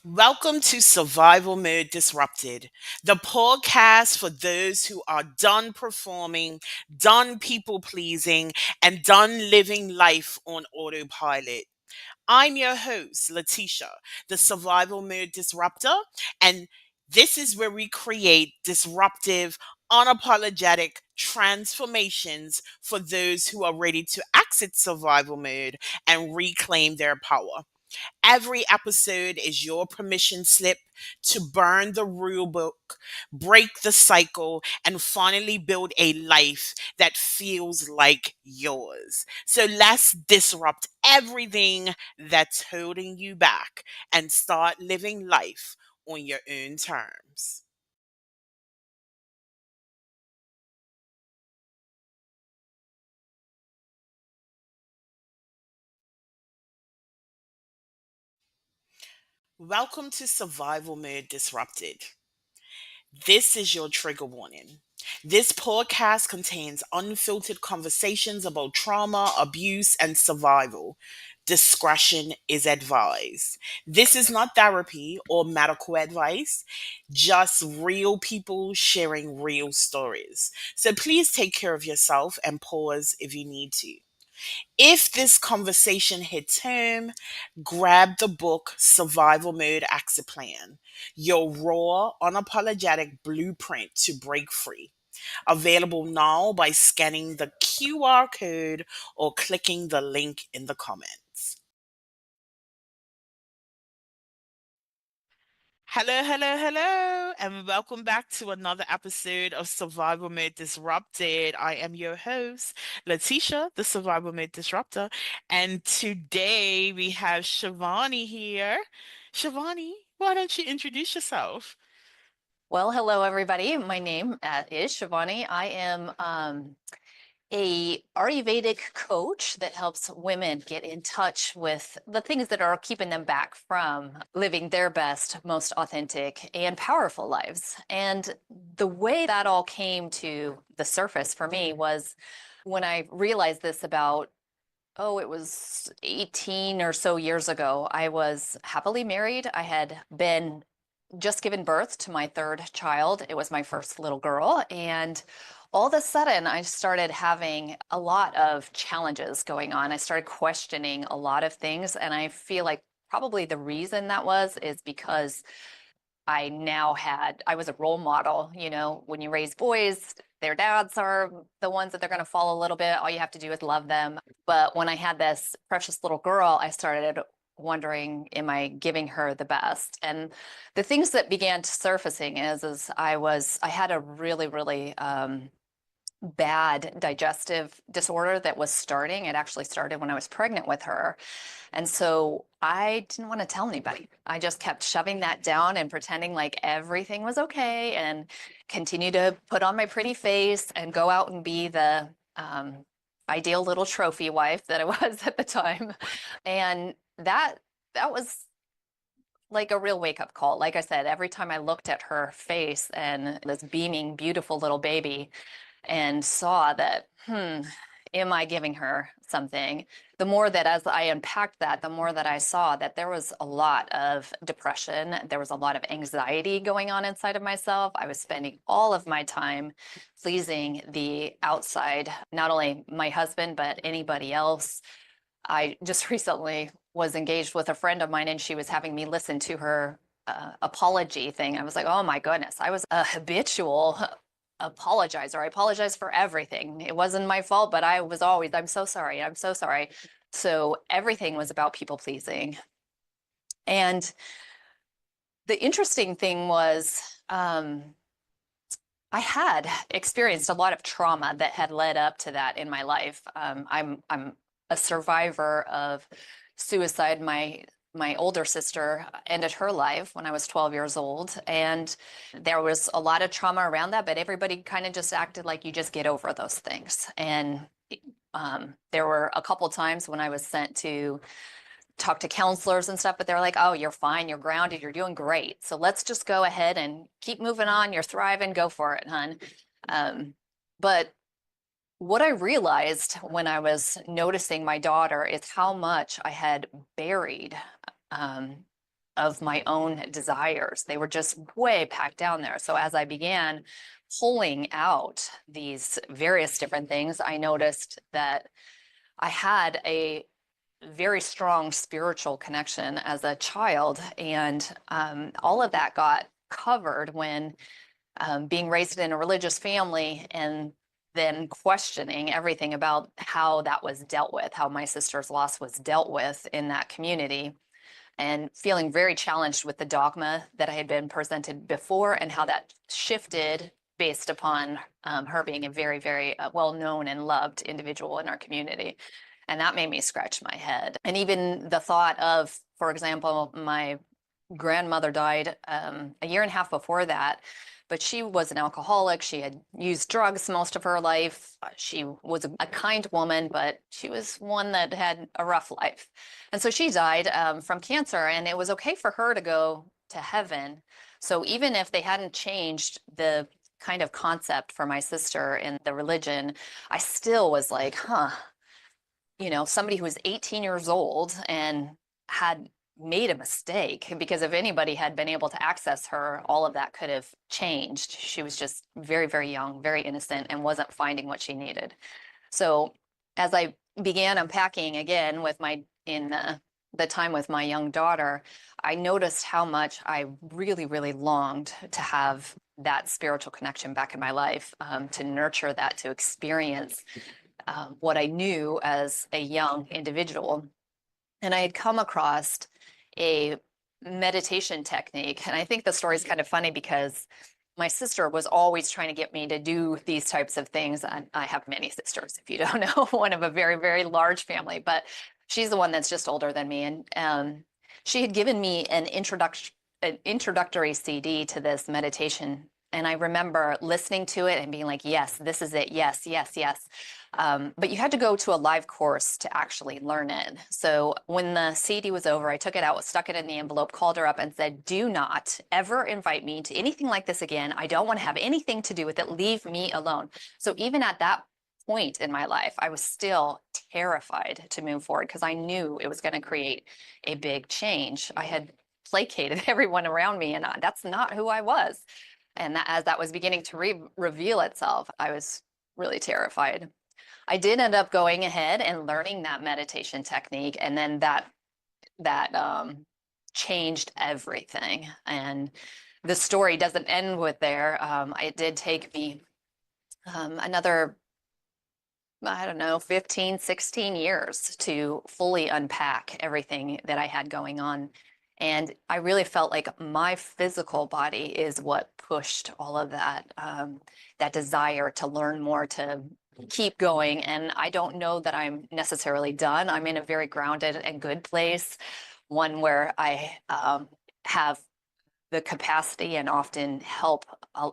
Welcome to Survival Mode Disrupted, the podcast for those who are done performing, done people pleasing, and done living life on autopilot. I'm your host, Letitia, the Survival Mode Disruptor, and this is where we create disruptive, unapologetic transformations for those who are ready to exit survival mode and reclaim their power. Every episode is your permission slip to burn the rule book, break the cycle, and finally build a life that feels like yours. So let's disrupt everything that's holding you back and start living life on your own terms. Welcome to Survival Mode Disrupted. This is your trigger warning. This podcast contains unfiltered conversations about trauma, abuse, and survival. Discretion is advised. This is not therapy or medical advice, just real people sharing real stories. So please take care of yourself and pause if you need to. If this conversation hits home, grab the book Survival Mode Exit Plan, your raw, unapologetic blueprint to break free. Available now by scanning the QR code or clicking the link in the comments. Hello, hello, hello, and welcome back to another episode of Survival Mode Disrupted. I am your host, Letitia, the Survival Mode Disruptor, and today we have Shivani here. Shivani, why don't you introduce yourself? Well, hello everybody. My name is Sivani. I am a Ayurvedic coach that helps women get in touch with the things that are keeping them back from living their best, most authentic and powerful lives. And the way that all came to the surface for me was when I realized this about it was 18 or so years ago. I was happily married. I had been just given birth to my third child. It was my first little girl. And all of a sudden, I started having a lot of challenges going on. I started questioning a lot of things. And I feel like probably the reason that is because I was a role model. You know, when you raise boys, their dads are the ones that they're going to follow a little bit. All you have to do is love them. But when I had this precious little girl, I started wondering, am I giving her the best? And the things that began surfacing is I had a really bad digestive disorder that was starting. It actually started when I was pregnant with her. And so I didn't want to tell anybody. I just kept shoving that down and pretending like everything was okay and continue to put on my pretty face and go out and be the ideal little trophy wife that I was at the time. And that was like a real wake up call. Like I said, every time I looked at her face and this beaming, beautiful little baby, and saw that, am I giving her something? The more that as I unpacked that, the more that I saw that there was a lot of depression, there was a lot of anxiety going on inside of myself. I was spending all of my time pleasing the outside, not only my husband, but anybody else. I just recently was engaged with a friend of mine and she was having me listen to her apology thing. I was like, oh my goodness, I was a habitual apologizer. I apologize for everything. It wasn't my fault, but I was always, I'm so sorry. I'm so sorry. So everything was about people pleasing. And the interesting thing was, I had experienced a lot of trauma that had led up to that in my life. I'm a survivor of suicide. My older sister ended her life when I was 12 years old, and there was a lot of trauma around that. But everybody kind of just acted like you just get over those things. And there were a couple times when I was sent to talk to counselors and stuff, but they're like, oh, you're fine, you're grounded, you're doing great. So let's just go ahead and keep moving on. You're thriving, go for it, hun. Um, but what I realized when I was noticing my daughter is how much I had buried um, of my own desires. They were just way packed down there. So as I began pulling out these various different things, I noticed that I had a very strong spiritual connection as a child. And all of that got covered when being raised in a religious family and then questioning everything about how that was dealt with, how my sister's loss was dealt with in that community, and feeling very challenged with the dogma that I had been presented before and how that shifted based upon her being a very, very well-known and loved individual in our community. And that made me scratch my head. And even the thought of, for example, my grandmother died a year and a half before that, but she was an alcoholic. She had used drugs most of her life. She was a kind woman, but she was one that had a rough life. And so she died from cancer, and it was okay for her to go to heaven. So even if they hadn't changed the kind of concept for my sister in the religion, I still was like, huh, somebody who was 18 years old and had made a mistake, because if anybody had been able to access her, all of that could have changed. She was just very, very young, very innocent, and wasn't finding what she needed. So as I began unpacking again with the time with my young daughter, I noticed how much I really, really longed to have that spiritual connection back in my life, to nurture that, to experience what I knew as a young individual. And I had come across a meditation technique. And I think the story is kind of funny because my sister was always trying to get me to do these types of things. I have many sisters, if you don't know, one of a very, very large family, but she's the one that's just older than me. And she had given me an introductory CD to this meditation. And I remember listening to it and being like, yes, this is it. Yes, yes, yes. But you had to go to a live course to actually learn it. So when the CD was over, I took it out, stuck it in the envelope, called her up and said, do not ever invite me to anything like this again. I don't want to have anything to do with it. Leave me alone. So even at that point in my life, I was still terrified to move forward because I knew it was going to create a big change. I had placated everyone around me, and that's not who I was. And as that was beginning to reveal itself, I was really terrified. I did end up going ahead and learning that meditation technique, and then that changed everything. And the story doesn't end with there. It did take me another, I don't know, 15, 16 years to fully unpack everything that I had going on. And I really felt like my physical body is what pushed all of that, that desire to learn more, to keep going. And I don't know that I'm necessarily done. I'm in a very grounded and good place, one where I have the capacity and often help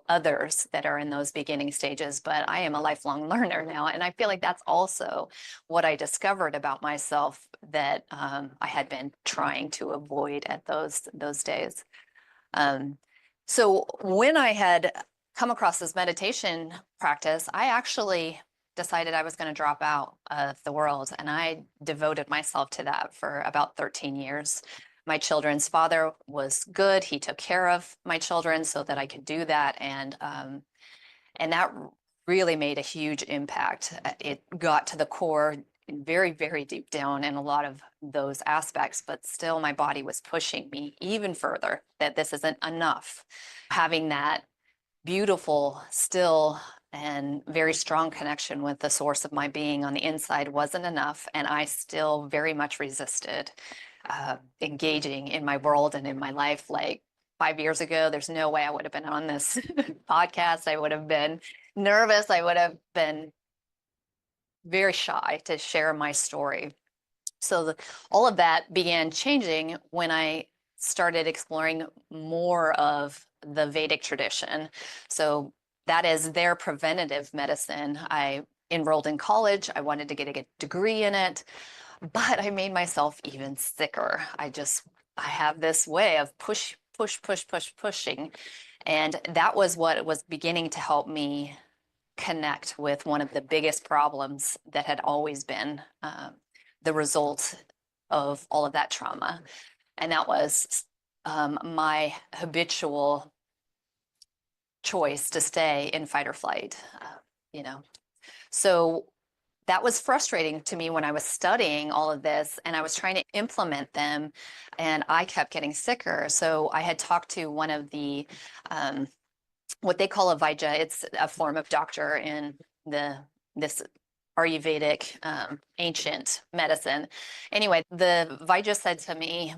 others that are in those beginning stages. But I am a lifelong learner now. And I feel like that's also what I discovered about myself that I had been trying to avoid at those days. Um, so when I had come across this meditation practice, I actually decided I was going to drop out of the world. And I devoted myself to that for about 13 years. My children's father was good. He took care of my children so that I could do that. And that really made a huge impact. It got to the core, very, very deep down in a lot of those aspects, but still my body was pushing me even further that this isn't enough. Having that beautiful, still, and very strong connection with the source of my being on the inside wasn't enough, and I still very much resisted engaging in my world and in my life. Like 5 years ago, there's no way I would have been on this podcast. I would have been nervous. I would have been very shy to share my story. So all of that began changing when I started exploring more of the Vedic tradition. So that is their preventative medicine. I enrolled in college. I wanted to get a degree in it, but I made myself even sicker. I have this way of pushing. And that was what was beginning to help me connect with one of the biggest problems that had always been the result of all of that trauma. And that was my habitual choice to stay in fight or flight. You know, so that was frustrating to me when I was studying all of this and I was trying to implement them, and I kept getting sicker. So I had talked to one of the um, what they call a Vaidya. It's a form of doctor in the this Ayurvedic ancient medicine. Anyway, the Vaidya said to me,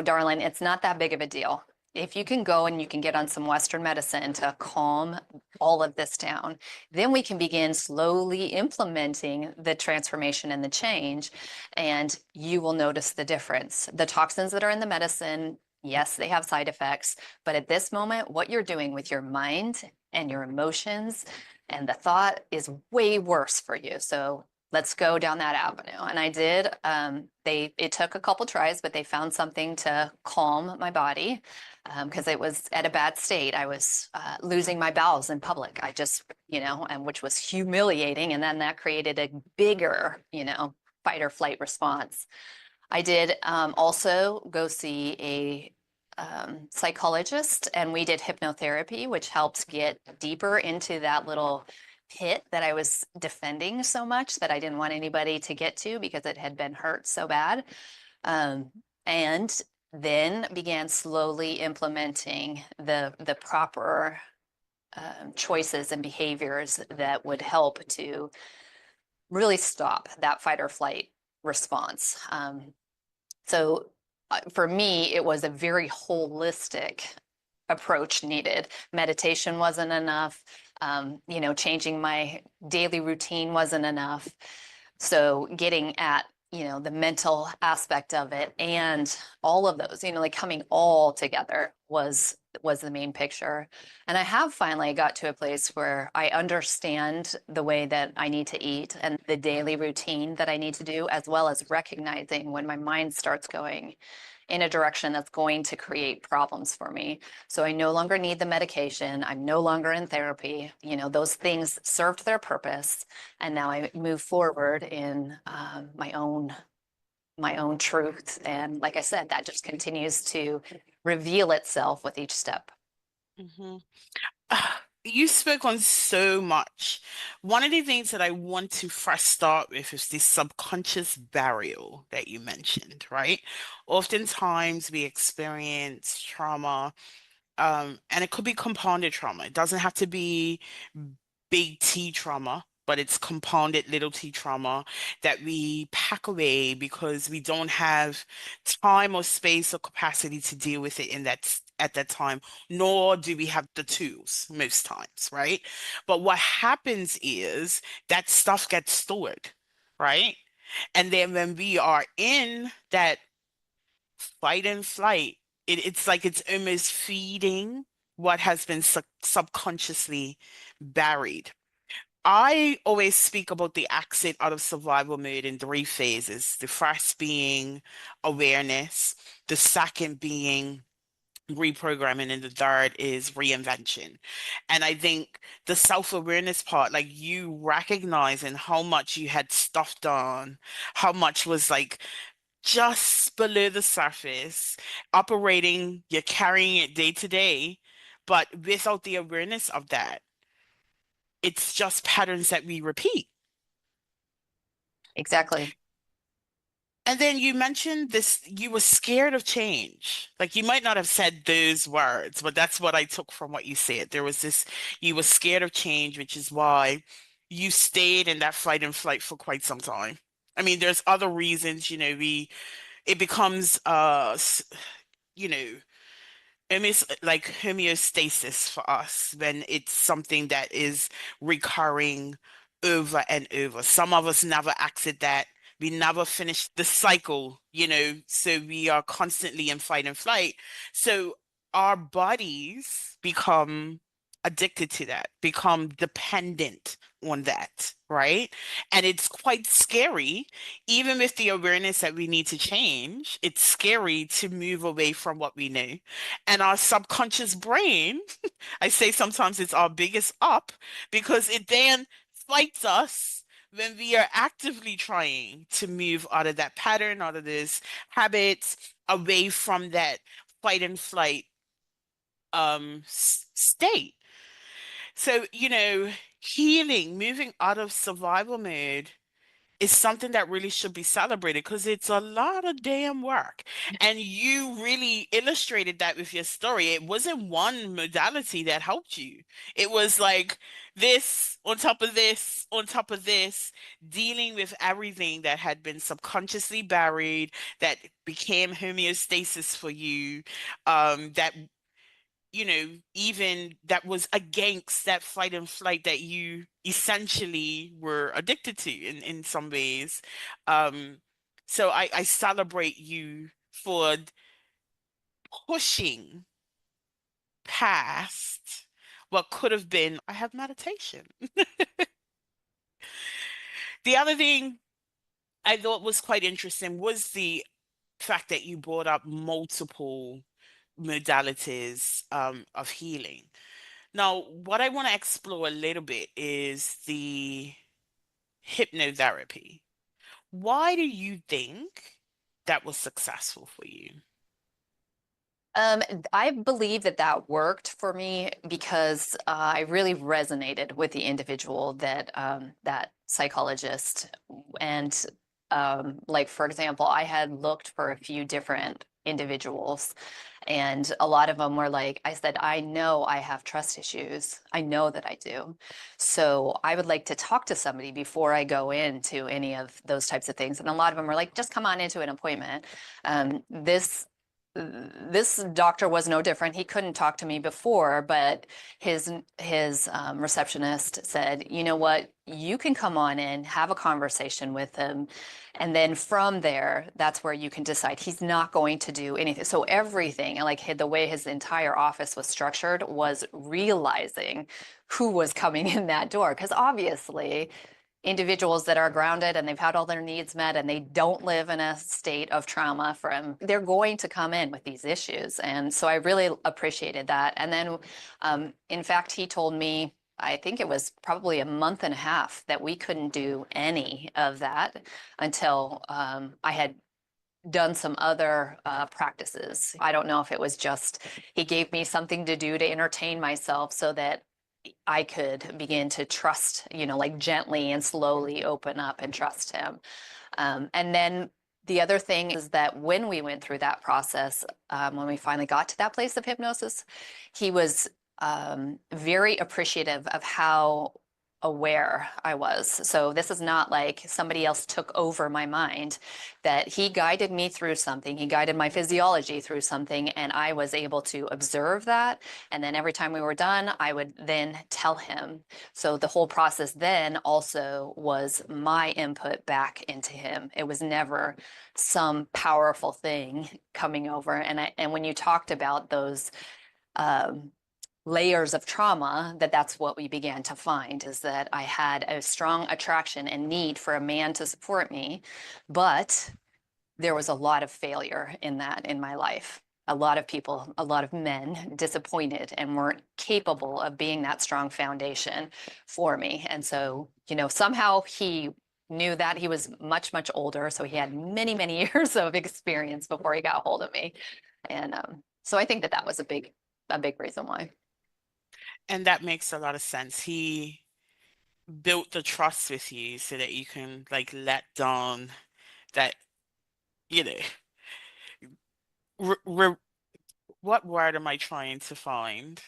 darling, it's not that big of a deal. If you can go and you can get on some Western medicine to calm all of this down, then we can begin slowly implementing the transformation and the change, and you will notice the difference. The toxins that are in the medicine, yes, they have side effects, but at this moment, what you're doing with your mind and your emotions and the thought is way worse for you. So let's go down that avenue. And I did. It took a couple tries, but they found something to calm my body because it was at a bad state. I was losing my bowels in public. I just, and which was humiliating. And then that created a bigger, fight or flight response. I did also go see a psychologist, and we did hypnotherapy, which helped get deeper into that little pit that I was defending so much that I didn't want anybody to get to because it had been hurt so bad. Um, and then began slowly implementing the proper choices and behaviors that would help to really stop that fight or flight response. So for me, it was a very holistic approach needed. Meditation wasn't enough. Changing my daily routine wasn't enough. So getting at, the mental aspect of it and all of those, like coming all together was the main picture. And I have finally got to a place where I understand the way that I need to eat and the daily routine that I need to do, as well as recognizing when my mind starts going in a direction that's going to create problems for me. So I no longer need the medication. I'm no longer in therapy. Those things served their purpose, and now I move forward in my own truth. And like I said, that just continues to reveal itself with each step. Hmm. You spoke on so much. One of the things that I want to first start with is this subconscious burial that you mentioned, right? Oftentimes we experience trauma, and it could be compounded trauma. It doesn't have to be big T trauma, but it's compounded little T trauma that we pack away because we don't have time or space or capacity to deal with it in that at that time, nor do we have the tools most times, right? But what happens is that stuff gets stored, right? And then when we are in that fight and flight, it's like it's almost feeding what has been subconsciously buried. I always speak about the exit out of survival mode in three phases. The first being awareness, the second being reprogramming, and the third is reinvention. And I think the self-awareness part, like you recognizing how much you had stuffed on, how much was like just below the surface, operating, you're carrying it day to day, but without the awareness of that, it's just patterns that we repeat. Exactly. And then you mentioned this, you were scared of change. Like you might not have said those words, but that's what I took from what you said. There was this, you were scared of change, which is why you stayed in that fight and flight for quite some time. I mean, there's other reasons, it becomes, you know, almost like homeostasis for us when it's something that is recurring over and over. Some of us never exit that. We never finish the cycle, so we are constantly in fight and flight. So our bodies become addicted to that, become dependent on that, right? And it's quite scary, even with the awareness that we need to change, it's scary to move away from what we know. And our subconscious brain, I say sometimes it's our biggest up because it then fights us when we are actively trying to move out of that pattern, out of those habits, away from that fight and flight state. So, healing, moving out of survival mode is something that really should be celebrated because it's a lot of damn work. And you really illustrated that with your story. It wasn't one modality that helped you. It was like this on top of this on top of this, dealing with everything that had been subconsciously buried, that became homeostasis for you, that even that was against that fight and flight that you essentially were addicted to in some ways. Um, so I celebrate you for pushing past what could have been, I have meditation. The other thing I thought was quite interesting was the fact that you brought up multiple modalities of healing. Now, what I want to explore a little bit is the hypnotherapy. Why do you think that was successful for you? Um, I believe that that worked for me because I really resonated with the individual that psychologist. And like for example, I had looked for a few different individuals, and a lot of them were like, I said, I know I have trust issues. I know that I do. So I would like to talk to somebody before I go into any of those types of things. And a lot of them were like, just come on into an appointment. This doctor was no different. He couldn't talk to me before, but his receptionist said, "You know what? You can come on in, have a conversation with him, and then from there, that's where you can decide." He's not going to do anything. So everything, and like the way his entire office was structured, was realizing who was coming in that door, because obviously individuals that are grounded and they've had all their needs met and they don't live in a state of trauma from, they're going to come in with these issues. And so I really appreciated that. And then, in fact, he told me, I think it was probably a month and a half, that we couldn't do any of that until I had done some other practices. I don't know if it was just he gave me something to do to entertain myself so that I could begin to trust, like gently and slowly open up and trust him. And then the other thing is that when we went through that process, when we finally got to that place of hypnosis, he was very appreciative of how aware I was. So this is not like somebody else took over my mind, that he guided me through something. He guided my physiology through something, and I was able to observe that. And then every time we were done, I would then tell him. So the whole process then also was my input back into him. It was never some powerful thing coming over. And when you talked about those um, layers of trauma, that's what we began to find, is that I had a strong attraction and need for a man to support me, but there was a lot of failure in that in my life. A lot of people, a lot of men disappointed and weren't capable of being that strong foundation for me. And so, somehow he knew that. He was much, much older. So he had many, many years of experience before he got hold of me. And so I think that that was a big reason why. And that makes a lot of sense. He built the trust with you so that you can like let down that, you know, re re what word am I trying to find?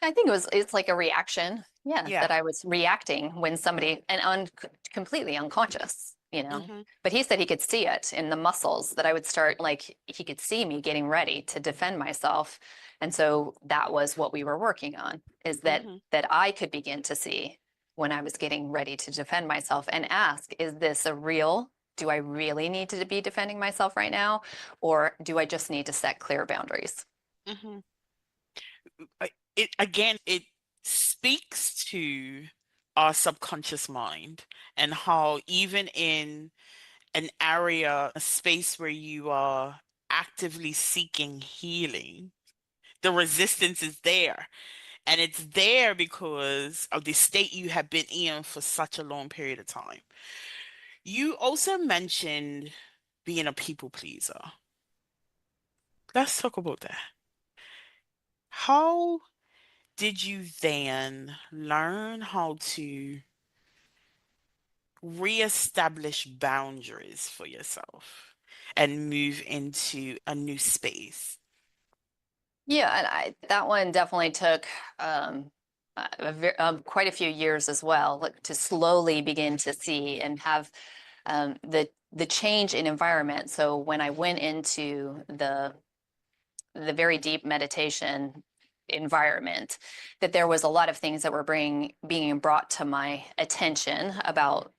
I think it's like a reaction. Yeah, Yeah. that I was reacting when somebody and completely unconscious, Hmm. But he said he could see it in the muscles, that I would start, like he could see me getting ready to defend myself. And so that was what we were working on, is that Hmm. that I could begin to see when I was getting ready to defend myself and ask, is this a real, do I really need to be defending myself right now? Or do I just need to set clear boundaries? Hmm. It again, it speaks to our subconscious mind and how even in an area, a space where you are actively seeking healing, the resistance is there. And it's there because of the state you have been in for such a long period of time. You also mentioned being a people pleaser. Let's talk about that. How did you then learn how to reestablish boundaries for yourself and move into a new space? Yeah, and that one definitely took quite a few years as well, like to slowly begin to see and have the change in environment. So when I went into the very deep meditation environment, that there was a lot of things that were being brought to my attention about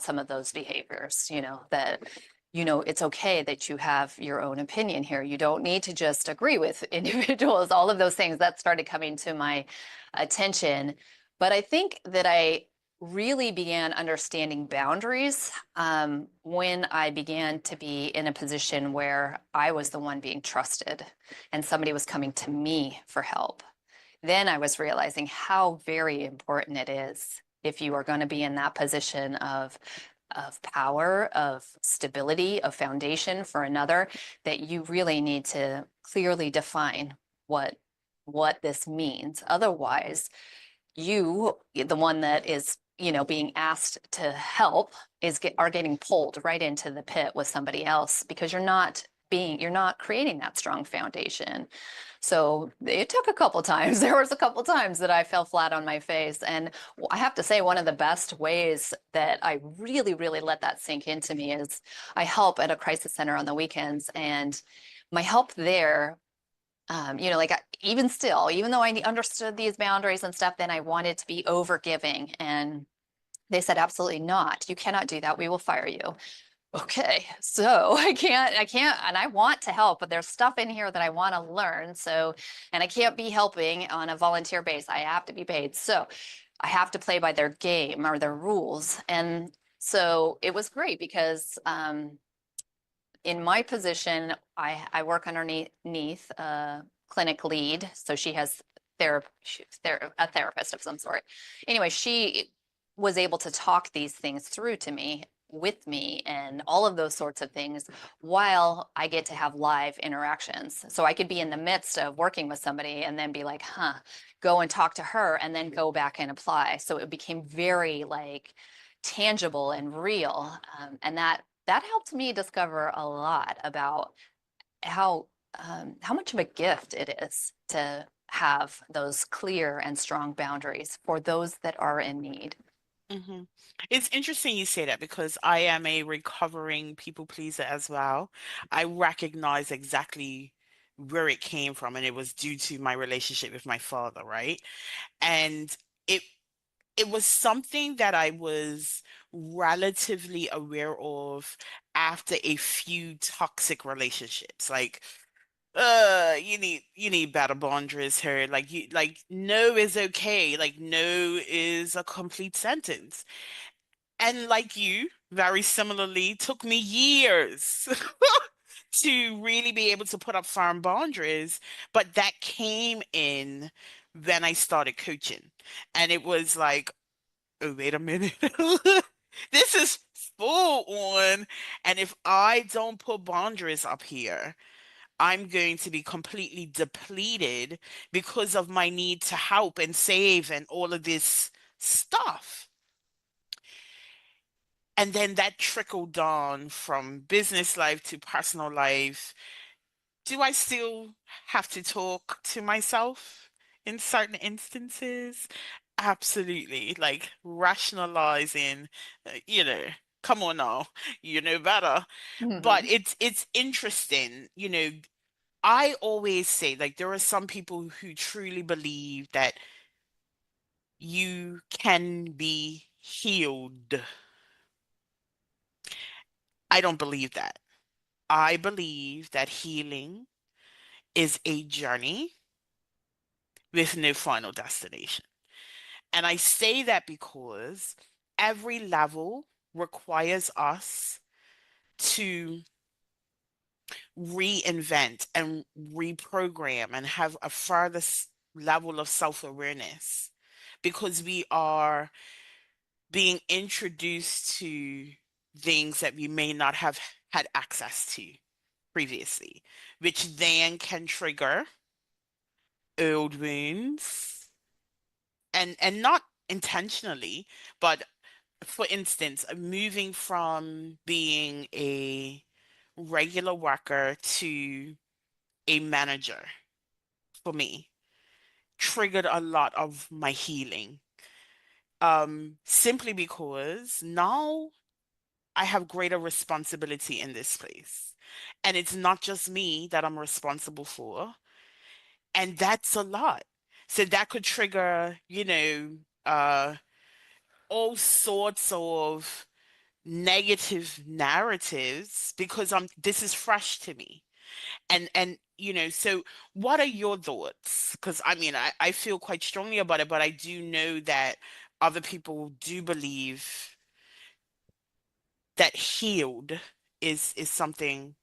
some of those behaviors, that it's okay that you have your own opinion here. You don't need to just agree with individuals, all of those things that started coming to my attention. But I think that I really began understanding boundaries when I began to be in a position where I was the one being trusted and somebody was coming to me for help. Then I was realizing how very important it is if you are going to be in that position of power, of stability, of foundation for another, that you really need to clearly define what this means. Otherwise, you, the one that is, being asked to help, are getting pulled right into the pit with somebody else because you're not creating that strong foundation. So it took a couple times. There was a couple times that I fell flat on my face. And I have to say, one of the best ways that I really, really let that sink into me is I help at a crisis center on the weekends. And my help there, like even still, even though I understood these boundaries and stuff, then I wanted to be over giving. And they said, absolutely not. You cannot do that. We will fire you. Okay, so I can't, and I want to help, but there's stuff in here that I want to learn. So, and I can't be helping on a volunteer base. I have to be paid. So I have to play by their game or their rules. And so it was great because in my position, I work underneath a clinic lead. So she has a therapist of some sort. Anyway, she was able to talk these things through to me with me and all of those sorts of things while I get to have live interactions. So I could be in the midst of working with somebody and then be like, go and talk to her and then go back and apply. So it became very like tangible and real. And that helped me discover a lot about how much of a gift it is to have those clear and strong boundaries for those that are in need. hmm It's interesting you say that because I am a recovering people pleaser as well. I recognize exactly where it came from, and it was due to my relationship with my father, right? And it it was something that I was relatively aware of after a few toxic relationships. Like, you need better boundaries here. Like no is okay. Like no is a complete sentence. And like you, very similarly, took me years to really be able to put up firm boundaries. But that came in when I started coaching. And it was like, oh, wait a minute. This is full on. And if I don't put boundaries up here, I'm going to be completely depleted because of my need to help and save and all of this stuff. And then that trickled down from business life to personal life. Do I still have to talk to myself in certain instances? Absolutely. Like rationalizing, you know, come on now, you know better. But Mhm. it's interesting, I always say like there are some people who truly believe that you can be healed. I don't believe that. I believe that healing is a journey with no final destination. And I say that because every level requires us to reinvent and reprogram and have a further level of self-awareness because we are being introduced to things that we may not have had access to previously, which then can trigger old wounds, and not intentionally, but for instance, moving from being a regular worker to a manager for me triggered a lot of my healing. Simply because now I have greater responsibility in this place. And it's not just me that I'm responsible for. And that's a lot. So that could trigger, all sorts of negative narratives because this is fresh to me. And so what are your thoughts? Because I mean, I feel quite strongly about it, but I do know that other people do believe that healed is something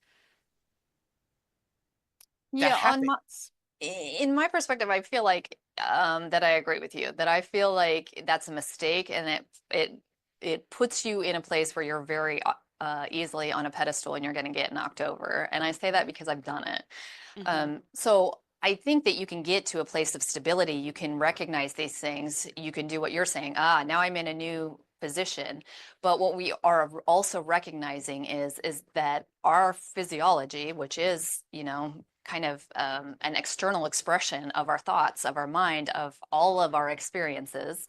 that Yeah, happens. in my perspective, I feel like that I agree with you, that I feel like that's a mistake and it puts you in a place where you're very easily on a pedestal and you're going to get knocked over. And I say that because I've done it. Hmm. So I think that you can get to a place of stability. You can recognize these things. You can do what you're saying. Ah, now I'm in a new position. But what we are also recognizing is that our physiology, which is, kind of an external expression of our thoughts, of our mind, of all of our experiences,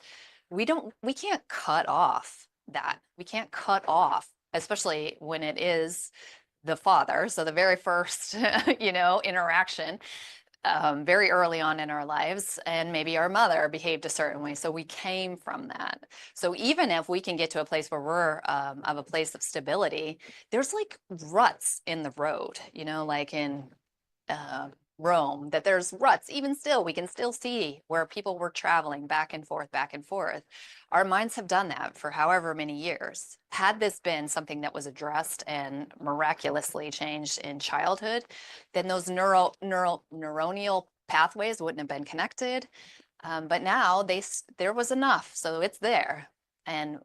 we can't cut off that. We can't cut off, especially when it is the father. So the very first, interaction very early on in our lives, and maybe our mother behaved a certain way. So we came from that. So even if we can get to a place where we're of a place of stability, there's like ruts in the road, like in uh, Rome, that there's ruts. Even still, we can still see where people were traveling back and forth, back and forth. Our minds have done that for however many years. Had this been something that was addressed and miraculously changed in childhood, then those neuronal pathways wouldn't have been connected. But now there was enough, so it's there. And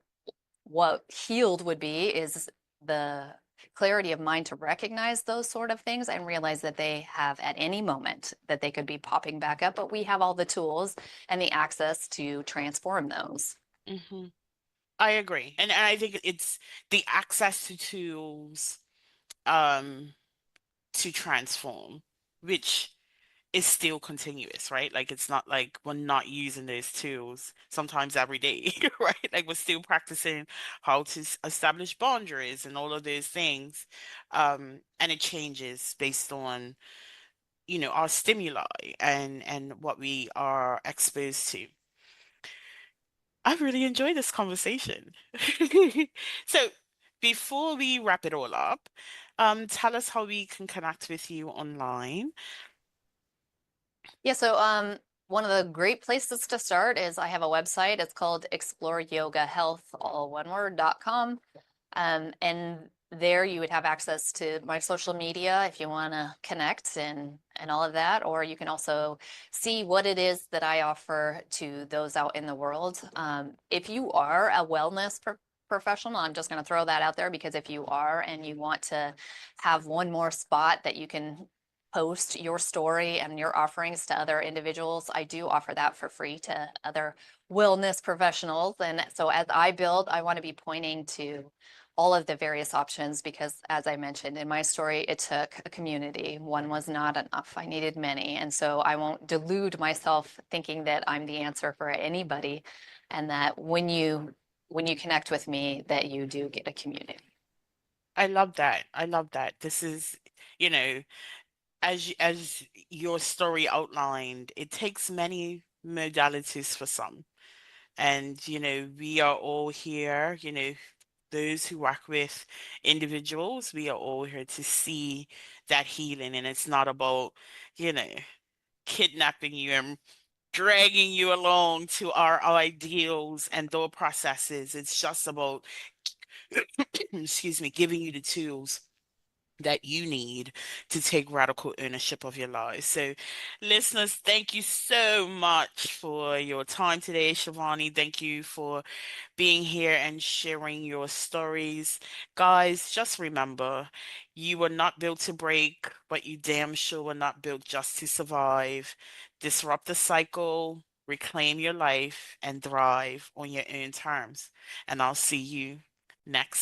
what healed would be is the clarity of mind to recognize those sort of things and realize that they have at any moment that they could be popping back up, but we have all the tools and the access to transform those. Hmm. I agree. And I think it's the access to tools um to transform, which is still continuous, right? Like it's not like we're not using those tools sometimes every day, right? Like we're still practicing how to establish boundaries and all of those things. And it changes based on, our stimuli and what we are exposed to. I really enjoyed this conversation. So before we wrap it all up, tell us how we can connect with you online. Yeah, so one of the great places to start is I have a website. It's called Explore Yoga Health, all one word.com. And there you would have access to my social media if you want to connect and all of that. Or you can also see what it is that I offer to those out in the world. If you are a wellness professional, I'm just going to throw that out there because if you are and you want to have one more spot that you can post your story and your offerings to other individuals, I do offer that for free to other wellness professionals. And so as I build, I want to be pointing to all of the various options because, as I mentioned in my story, it took a community. One was not enough. I needed many. And so I won't delude myself thinking that I'm the answer for anybody, and that when you connect with me, that you do get a community. I love that. I love that. This is, you know, as your story outlined, it takes many modalities for some. And, we are all here, those who work with individuals, we are all here to see that healing. And it's not about, you know, kidnapping you and dragging you along to our ideals and thought processes. It's just about, excuse me, giving you the tools that you need to take radical ownership of your lives. So, listeners, thank you so much for your time today, Shivani. Thank you for being here and sharing your stories. Guys, just remember, you were not built to break, but you damn sure were not built just to survive. Disrupt the cycle, reclaim your life, and thrive on your own terms. And I'll see you next